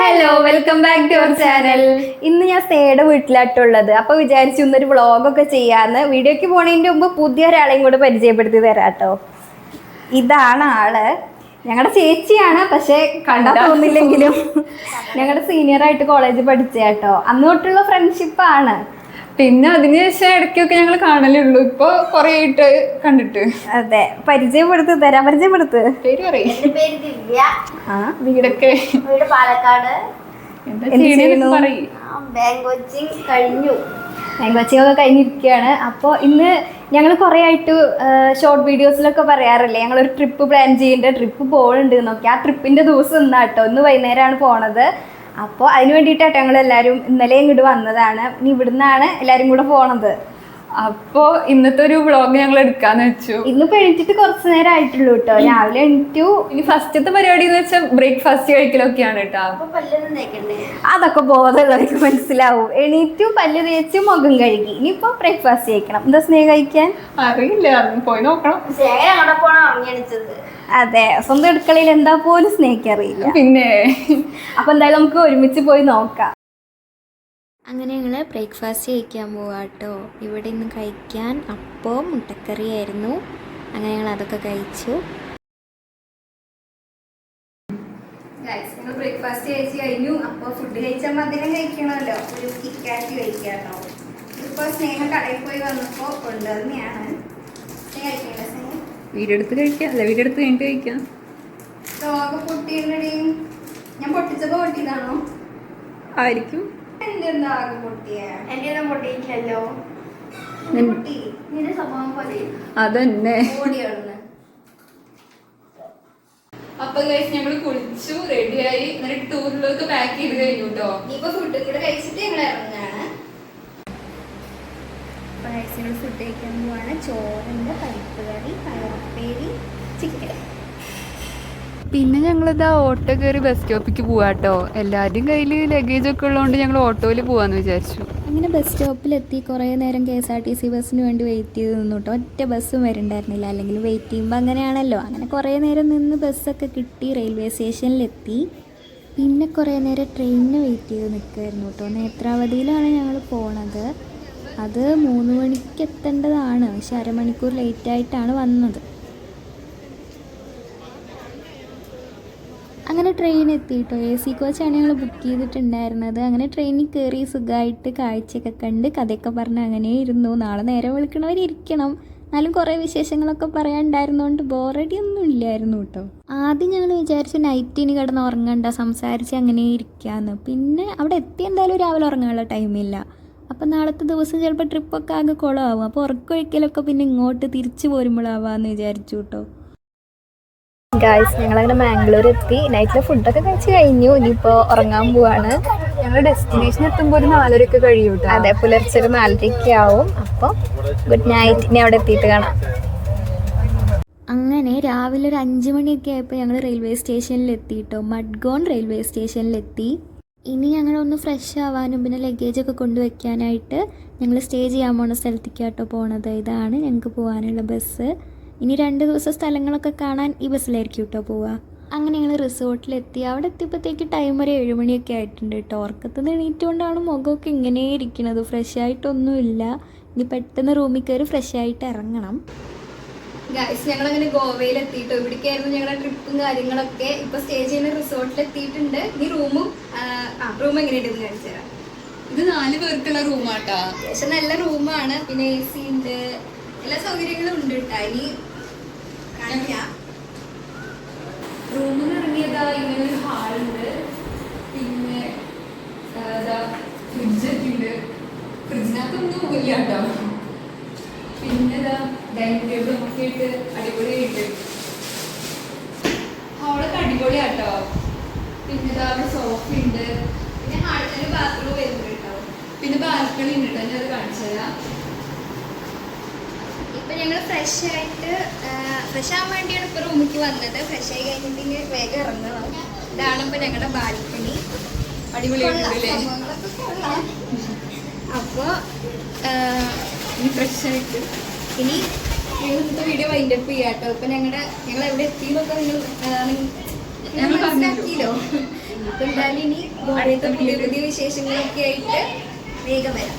Hello, welcome back to our channel. ഇന്ന് ഞാൻ സ്നേഹയുടെ വീട്ടിലായിട്ടുള്ളത്. അപ്പോൾ വിചാരിച്ചു ഇന്നൊരു വ്ളോഗൊക്കെ ചെയ്യാമെന്ന്. വീഡിയോയ്ക്ക് പോണതിൻ്റെ മുമ്പ് പുതിയ ഒരാളെയും കൂടെ പരിചയപ്പെടുത്തി തരാം കേട്ടോ. ഇതാണ് ആള്. ഞങ്ങളുടെ ചേച്ചിയാണ്, പക്ഷെ കണ്ടാൽ തോന്നില്ലെങ്കിലും ഞങ്ങളുടെ സീനിയറായിട്ട് കോളേജിൽ പഠിച്ച കേട്ടോ. അന്ന് തൊട്ടുള്ള ഫ്രണ്ട്ഷിപ്പാണ്. പിന്നെ അതിനുശേഷം ഇടയ്ക്കൊക്കെ ഞങ്ങൾ കാണലുള്ളൂ. ഇപ്പൊ കൊറേ ആയിട്ട് കണ്ടിട്ട്. അതെ, പരിചയപ്പെടുത്തി തരാം. പരിചയപ്പെടുത്ത്. പേര് പറയും. പേര് ദിവ്യ. വീടൊക്കെ വീട് പാലക്കാട്. ബാങ്ക് കോച്ചിങ് കഴിഞ്ഞു. കോച്ചിങ്ങൊക്കെ കഴിഞ്ഞിരിക്കുകയാണ്. അപ്പോൾ ഇന്ന് ഞങ്ങൾ കുറേ ആയിട്ട് ഷോർട്ട് വീഡിയോസിലൊക്കെ പറയാറില്ലേ, ഞങ്ങളൊരു ട്രിപ്പ് പ്ലാൻ ചെയ്യുന്നുണ്ട്, ട്രിപ്പ് പോകുന്നുണ്ട് എന്നൊക്കെ. ആ ട്രിപ്പിൻ്റെ ദിവസം ഇന്നാട്ടോ, ഇന്ന് വൈകുന്നേരമാണ് പോണത്. അപ്പോൾ അതിന് വേണ്ടിയിട്ടാട്ടോ ഞങ്ങളെല്ലാവരും ഇന്നലെ ഇങ്ങോട്ട് വന്നതാണ്. ഇനി ഇവിടുന്നാണ് എല്ലാവരും കൂടെ പോണത്. അപ്പോൾ ഇന്നത്തെ ഒരു വ്ളോഗ് ഞങ്ങൾ എടുക്കാന്ന് വെച്ചു. ഇന്നിപ്പോൾ എണീറ്റിട്ട് കുറച്ച് നേരം ആയിട്ടുള്ളൂ കേട്ടോ. രാവിലെ എണീറ്റു. ഇനി ഫസ്റ്റത്തെ പരിപാടി എന്ന് വെച്ചാൽ ബ്രേക്ക്ഫാസ്റ്റ് കഴിക്കലൊക്കെയാണ് കേട്ടോ. അതൊക്കെ ബോധമുള്ളവർക്ക് മനസ്സിലാവും. എണീറ്റു, പല്ല് തേച്ച്, മുഖം കഴുകി. ഇനിയിപ്പോൾ ബ്രേക്ക്ഫാസ്റ്റ് കഴിക്കണം. എന്താ സ്നേഹം കഴിക്കാൻ അറിയില്ല, പോയി നോക്കണം. അതെ, സ്വന്തം അടുക്കളയിൽ എന്താ പോലും സ്നേഹിക്കറിയില്ല. പിന്നെ അപ്പൊ എന്തായാലും നമുക്ക് ഒരുമിച്ച് പോയി നോക്കാം. അങ്ങനെ ഞങ്ങൾ ബ്രേക്ക്ഫാസ്റ്റ് കഴിക്കാൻ പോവാം കേട്ടോ. ഇവിടെ ഇന്ന് കഴിക്കാൻ അപ്പവും മുട്ടക്കറിയായിരുന്നു. അങ്ങനെ ഞങ്ങൾ അതൊക്കെ കഴിച്ചു. ബ്രേക്ക്ഫാസ്റ്റ് കഴിച്ച് കഴിഞ്ഞു. അപ്പോൾ ഫുഡ് കഴിച്ചാൽ മധുരം കഴിക്കണമല്ലോ, ഒരു കിക്കാറ്റ് കഴിക്കാട്ടോ. ഇപ്പോൾ സ്നേഹം കടയിൽ പോയി വന്നപ്പോൾ കൊണ്ടുവന്നെയാണ്. കഴിക്കണ്ട സ്നേഹം? വീടെടുത്ത് കഴിക്കാം, അല്ല വീടെടുത്ത് കഴിഞ്ഞിട്ട് കഴിക്കാം. രോഗം പൊട്ടിയുണ്ടടി. ഞാൻ പൊട്ടിച്ചപ്പോൾ പൊട്ടിയതാണോ? ആയിരിക്കും. എന്റെ എന്താ ആകെ പൊട്ടിയ? എന്റെ ഒന്നും പൊട്ടിയില്ലല്ലോ. പൊട്ടി നിന്റെ സ്വഭാവം പോലെ അതന്നെ. ഓടിയാണ്. അപ്പൊ ഞങ്ങൾ കുളിച്ചു, റെഡിയായി, എന്നിട്ട് ടൂറിലൊക്കെ പാക്ക് ചെയ്ത് കഴിഞ്ഞു കേട്ടോ. ഇനിയിപ്പോ ഫുഡ് കൂടെ കഴിച്ചിട്ട് ഞങ്ങൾ ഇറങ്ങാണ്. ഫുഡ് കഴിക്കാൻ പോവാണ്. ചോറുണ്ട്, പരിപ്പ് കറി, പയറുപ്പേരി, ചിക്കൻ. പിന്നെ ഞങ്ങളിതാ ഓട്ടോ കയറി ബസ് സ്റ്റോപ്പിക്ക് പോവാട്ടോ. എല്ലാവരുടെയും കയ്യിൽ ലഗേജ് ഒക്കെ ഉള്ളതുകൊണ്ട് ഞങ്ങൾ ഓട്ടോയിൽ പോവാന്ന് വിചാരിച്ചു. അങ്ങനെ ബസ് സ്റ്റോപ്പിലെത്തി. കുറേ നേരം KSRTC ബസ്സിന് വേണ്ടി വെയിറ്റ് ചെയ്ത് നിന്നു കേട്ടോ. ഒറ്റ ബസ്സും വരുന്നുണ്ടായിരുന്നില്ല. അല്ലെങ്കിൽ വെയിറ്റ് ചെയ്യുമ്പോൾ അങ്ങനെയാണല്ലോ. അങ്ങനെ കുറേ നേരം നിന്ന് ബസ്സൊക്കെ കിട്ടി. റെയിൽവേ സ്റ്റേഷനിലെത്തി. പിന്നെ കുറേ നേരം ട്രെയിനിന് വെയിറ്റ് ചെയ്ത് നിൽക്കുമായിരുന്നു കേട്ടോ. നേത്രാവതിയിലാണ് ഞങ്ങൾ പോണത്. അത് 3 മണിക്ക് എത്തേണ്ടതാണ്, പക്ഷെ അരമണിക്കൂർ ലേറ്റായിട്ടാണ് വന്നത്. അങ്ങനെ ട്രെയിൻ എത്തി കേട്ടോ. AC കോച്ചാണ് ഞങ്ങൾ ബുക്ക് ചെയ്തിട്ടുണ്ടായിരുന്നത്. അങ്ങനെ ട്രെയിനിൽ കയറി സുഖമായിട്ട് കാഴ്ചയൊക്കെ കണ്ട് കഥയൊക്കെ പറഞ്ഞ് അങ്ങനെ ഇരുന്നു. നാളെ നേരം വിളിക്കണവരിക്കണം. എന്നാലും കുറേ വിശേഷങ്ങളൊക്കെ പറയാനുണ്ടായിരുന്നതുകൊണ്ട് ബോറടിയൊന്നും ഇല്ലായിരുന്നു കേട്ടോ. ആദ്യം ഞങ്ങൾ വിചാരിച്ചു നൈറ്റിന് കിടന്ന് ഉറങ്ങണ്ട, സംസാരിച്ച് അങ്ങനെ ഇരിക്കാമെന്ന്. പിന്നെ അവിടെ എത്തി എന്തായാലും രാവിലെ ഉറങ്ങാനുള്ള ടൈമില്ല. അപ്പം നാളത്തെ ദിവസം ചിലപ്പോൾ ട്രിപ്പൊക്കെ ആകെ കുളമാവും. അപ്പോൾ ഉറക്കൊഴിക്കലൊക്കെ പിന്നെ ഇങ്ങോട്ട് തിരിച്ചു പോരുമ്പോഴാവാന്ന് വിചാരിച്ചു കേട്ടോ. ഗായ്സ്, ഞങ്ങളങ്ങനെ മാംഗ്ലൂർ എത്തി. നൈറ്റിലെ ഫുഡൊക്കെ കഴിച്ച് കഴിഞ്ഞു. ഇനിയിപ്പോൾ ഉറങ്ങാൻ പോവാണ്. ഞങ്ങൾ ഡെസ്റ്റിനേഷൻ എത്തുമ്പോൾ ഒരു 4:30 കഴിയും. അതെ, പുലർച്ചെ ഒരു 4:30 ആവും. അപ്പോൾ ഗുഡ് നൈറ്റ്. ഇനി അവിടെ എത്തിയിട്ട് കാണാം. അങ്ങനെ രാവിലെ ഒരു 5 മണിയൊക്കെ ആയപ്പോൾ ഞങ്ങൾ റെയിൽവേ സ്റ്റേഷനിലെത്തി കേട്ടോ. മഡ്ഗോൺ റെയിൽവേ സ്റ്റേഷനിലെത്തി. ഇനി ഞങ്ങളൊന്ന് ഫ്രഷ് ആവാനും പിന്നെ ലഗേജൊക്കെ കൊണ്ടുവയ്ക്കാനായിട്ട് ഞങ്ങൾ സ്റ്റേ ചെയ്യാൻ പോകുന്ന സ്ഥലത്തേക്കാട്ടോ പോണത്. ഇതാണ് ഞങ്ങൾക്ക് പോകാനുള്ള ബസ്. ഇനി 2 ദിവസം സ്ഥലങ്ങളൊക്കെ കാണാൻ ഈ ബസ്സിലായിരിക്കും കേട്ടോ പോവുക. അങ്ങനെ ഞങ്ങൾ റിസോർട്ടിലെത്തി. അവിടെ എത്തിയപ്പോഴത്തേക്ക് ടൈം ഒരു 7 മണിയൊക്കെ ആയിട്ടുണ്ട് കേട്ടോ. ഉറക്കത്തുനിന്ന് എണീറ്റുകൊണ്ടാണ് മുഖമൊക്കെ ഇങ്ങനെ ഇരിക്കുന്നത്. ഫ്രഷ് ആയിട്ടൊന്നുമില്ല. ഇനി പെട്ടെന്ന് റൂമിൽ കയറി ഫ്രഷ് ആയിട്ട് ഇറങ്ങണം. ഗൈസ്, ഞങ്ങളങ്ങനെ ഗോവയിൽ എത്തിയിട്ടോ. ഇവിടേക്കായിരുന്നു ഞങ്ങളുടെ ട്രിപ്പും കാര്യങ്ങളൊക്കെ. ഇപ്പോൾ സ്റ്റേ ചെയ്യുന്ന റിസോർട്ടിൽ എത്തിയിട്ടുണ്ട്. ഈ റൂം എങ്ങനെയുണ്ടെന്ന് കാണിച്ചു തരാം. ഇത് 4 പേർക്കുള്ള റൂമാട്ടാ. പക്ഷെ നല്ല റൂമാണ്. പിന്നെ AC ഉണ്ട്, എല്ലാ സൗകര്യങ്ങളും ഉണ്ട് കേട്ടോ. ഇനി കാണിക്കാം. റൂമിൽ നിന്ന് ഇറങ്ങിയതാ ഇങ്ങനെ ഒരു ഹാളുണ്ട്. പിന്നെ ഫ്രിഡ്ജൊക്കെ ഉണ്ട്. ഫ്രിഡ്ജിനകത്തൊന്നും ഇല്ല കേട്ടോ. പിന്നെ ഡൈനിങ് ടേബിൾ ഒക്കെ ഇട്ട് അടിപൊളിയായിട്ട്. ഹാളൊക്കെ അടിപൊളിയാട്ടോ. പിന്നെ അവിടെ സോഫ ഉണ്ട്. പിന്നെ ഹാളിൽ ബാത്റൂം വരുന്നുണ്ട് കേട്ടോ. പിന്നെ ബാൽക്കണി ഉണ്ട് കേട്ടോ. ഞാൻ അത് കാണിച്ചു തരാം. ഇപ്പൊ ഞങ്ങൾ ഫ്രഷ് ആവാൻ വേണ്ടിയാണ് ഇപ്പൊ റൂമിലേക്ക് വന്നത്. ഫ്രഷ് ആയി കഴിഞ്ഞിട്ട് ഇനി വേഗം ഇറങ്ങണം. ഇതാണ് ഇപ്പൊ ഞങ്ങളുടെ ബാൽക്കണി. അടിപൊളിയായിട്ടുണ്ട്. അപ്പൊ ഇനി ഫ്രഷ് ആയിട്ട് ഇനി ഇന്നത്തെ വീഡിയോ വൈൻഡ് അപ്പ് ചെയ്യാട്ടോ. ഇപ്പൊ ഞങ്ങൾ എവിടെ എത്തിയെന്നൊക്കെ നിങ്ങൾ മനസ്സിലാക്കിയല്ലോ. ഇപ്പൊ എന്തായാലും ഇനി അടുത്ത പുതിയ പുതിയ വിശേഷങ്ങളൊക്കെ ആയിട്ട് വേഗം വരാം.